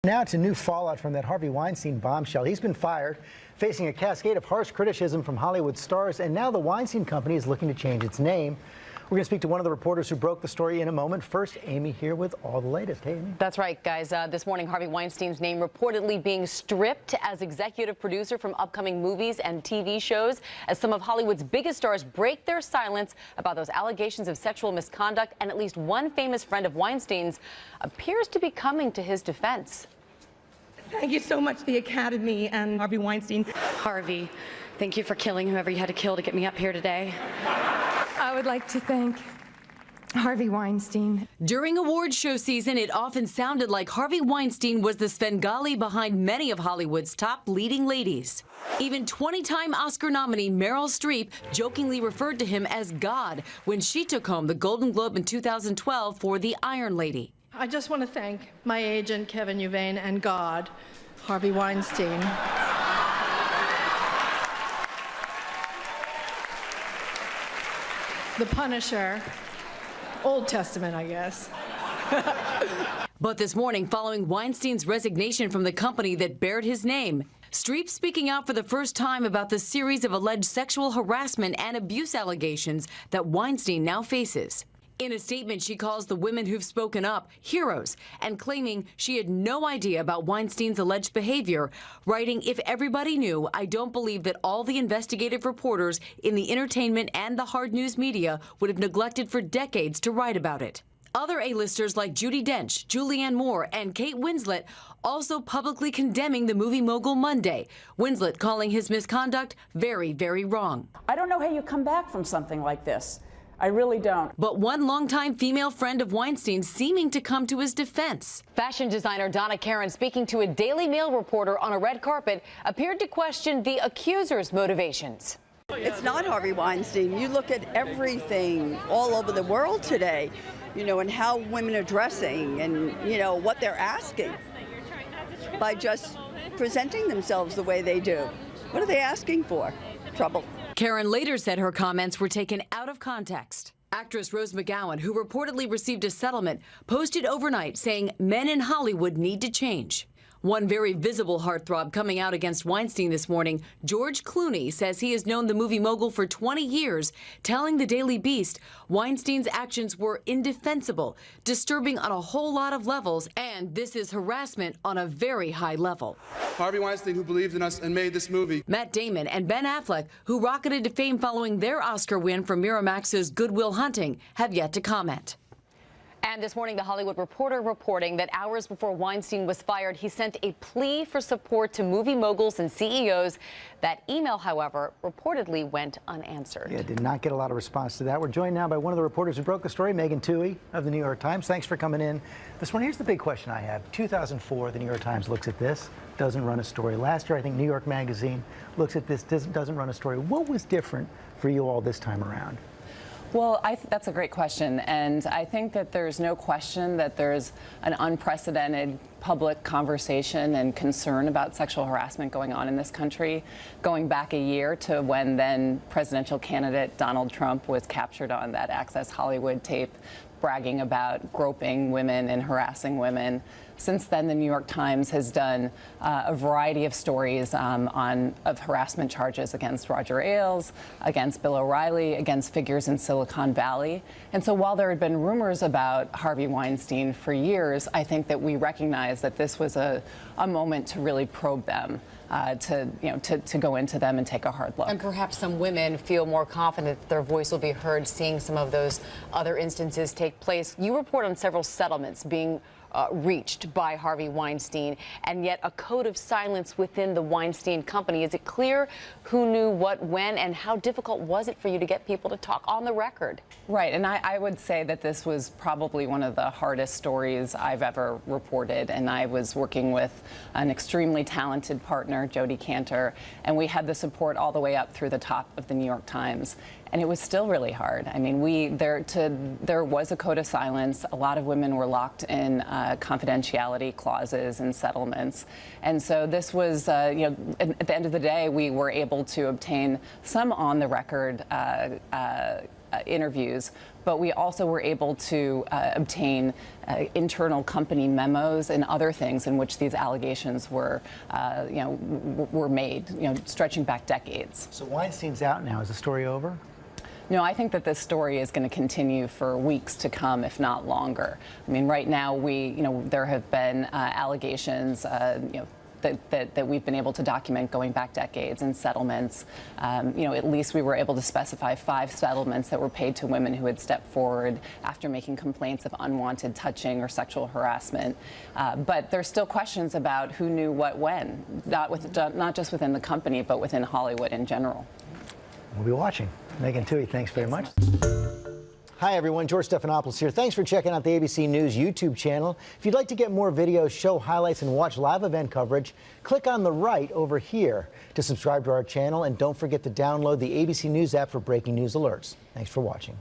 Now to new fallout from that Harvey Weinstein bombshell. He's been fired, facing a cascade of harsh criticism from Hollywood stars, and now the Weinstein Company is looking to change its name. We're going to speak to one of the reporters who broke the story in a moment. First, Amy here with all the latest. Hey, Amy. That's right, guys. This morning, Harvey Weinstein's name reportedly being stripped as executive producer from upcoming movies and TV shows as some of Hollywood's biggest stars break their silence about those allegations of sexual misconduct, and at least one famous friend of Weinstein's appears to be coming to his defense. Thank you so much, the Academy and Harvey Weinstein. Harvey, thank you for killing whoever you had to kill to get me up here today. I would like to thank Harvey Weinstein. During award show season, it often sounded like Harvey Weinstein was the Svengali behind many of Hollywood's top leading ladies. Even 20-time Oscar nominee Meryl Streep jokingly referred to him as God when she took home the Golden Globe in 2012 for The Iron Lady. I just want to thank my agent, Kevin Uvain, and God, Harvey Weinstein. The Punisher, Old Testament, I guess. But this morning, following Weinstein's resignation from the company that bared his name, Streep speaking out for the first time about the series of alleged sexual harassment and abuse allegations that Weinstein now faces. In a statement, she calls the women who've spoken up heroes and claiming she had no idea about Weinstein's alleged behavior, writing, "If everybody knew, I don't believe that all the investigative reporters in the entertainment and the hard news media would have neglected for decades to write about it." Other A-listers like Judi Dench, Julianne Moore, and Kate Winslet also publicly condemning the movie mogul Monday. Winslet calling his misconduct very, very wrong. I don't know how you come back from something like this. I really don't. But one longtime female friend of Weinstein seeming to come to his defense. Fashion designer Donna Karan, speaking to a Daily Mail reporter on a red carpet, appeared to question the accuser's motivations. It's not Harvey Weinstein. You look at everything all over the world today, and how women are dressing and, what they're asking by just presenting themselves the way they do. What are they asking for? Trouble. Karen later said her comments were taken out of context. Actress Rose McGowan, who reportedly received a settlement, posted overnight saying men in Hollywood need to change. One very visible heartthrob coming out against Weinstein this morning, George Clooney, says he has known the movie mogul for 20 years, telling the Daily Beast Weinstein's actions were indefensible, disturbing on a whole lot of levels, and this is harassment on a very high level. Harvey Weinstein, who believed in us and made this movie. Matt Damon and Ben Affleck, who rocketed to fame following their Oscar win for Miramax's Good Will Hunting, have yet to comment. And this morning, The Hollywood Reporter reporting that hours before Weinstein was fired, he sent a plea for support to movie moguls and CEOs. That email, however, reportedly went unanswered. Yeah, did not get a lot of response to that. We're joined now by one of the reporters who broke the story, Megan Twohey of the New York Times. Thanks for coming in. This one, here's the big question I have. 2004, the New York Times looks at this, doesn't run a story. Last year, I think New York Magazine looks at this, doesn't run a story. What was different for you all this time around? Well, that's a great question, and I think that there's no question that there's an unprecedented public conversation and concern about sexual harassment going on in this country, going back a year to when then presidential candidate Donald Trump was captured on that Access Hollywood tape bragging about groping women and harassing women. Since then, the New York Times has done a variety of stories of harassment charges against Roger Ailes, against Bill O'Reilly, against figures in Silicon Valley. And so while there had been rumors about Harvey Weinstein for years, I think that we recognize that this was a moment to really probe them. To go into them and take a hard look. And perhaps some women feel more confident that their voice will be heard seeing some of those other instances take place. You report on several settlements being reached by Harvey Weinstein, and yet a code of silence within the Weinstein Company. Is it clear who knew what, when, and how difficult was it for you to get people to talk on the record? Right, and I would say that this was probably one of the hardest stories I've ever reported, and I was working with an extremely talented partner, Jodi Cantor, and we had the support all the way up through the top of the New York Times. And it was still really hard. I mean, there was a code of silence. A lot of women were locked in confidentiality clauses and settlements. And so this was, at the end of the day, we were able to obtain some on-the-record interviews, but we also were able to obtain internal company memos and other things in which these allegations were, were made, stretching back decades. So Weinstein's out now. Is the story over? No, I think that this story is going to continue for weeks to come, if not longer. I mean, right now, there have been allegations, that we've been able to document going back decades and settlements. At least we were able to specify 5 settlements that were paid to women who had stepped forward after making complaints of unwanted touching or sexual harassment. But there's still questions about who knew what when, not just within the company, but within Hollywood in general. We'll be watching. Megan Twohey, thanks very much. Hi, everyone. George Stephanopoulos here. Thanks for checking out the ABC News YouTube channel. If you'd like to get more videos, show highlights, and watch live event coverage, click on the right over here to subscribe to our channel. And don't forget to download the ABC News app for breaking news alerts. Thanks for watching.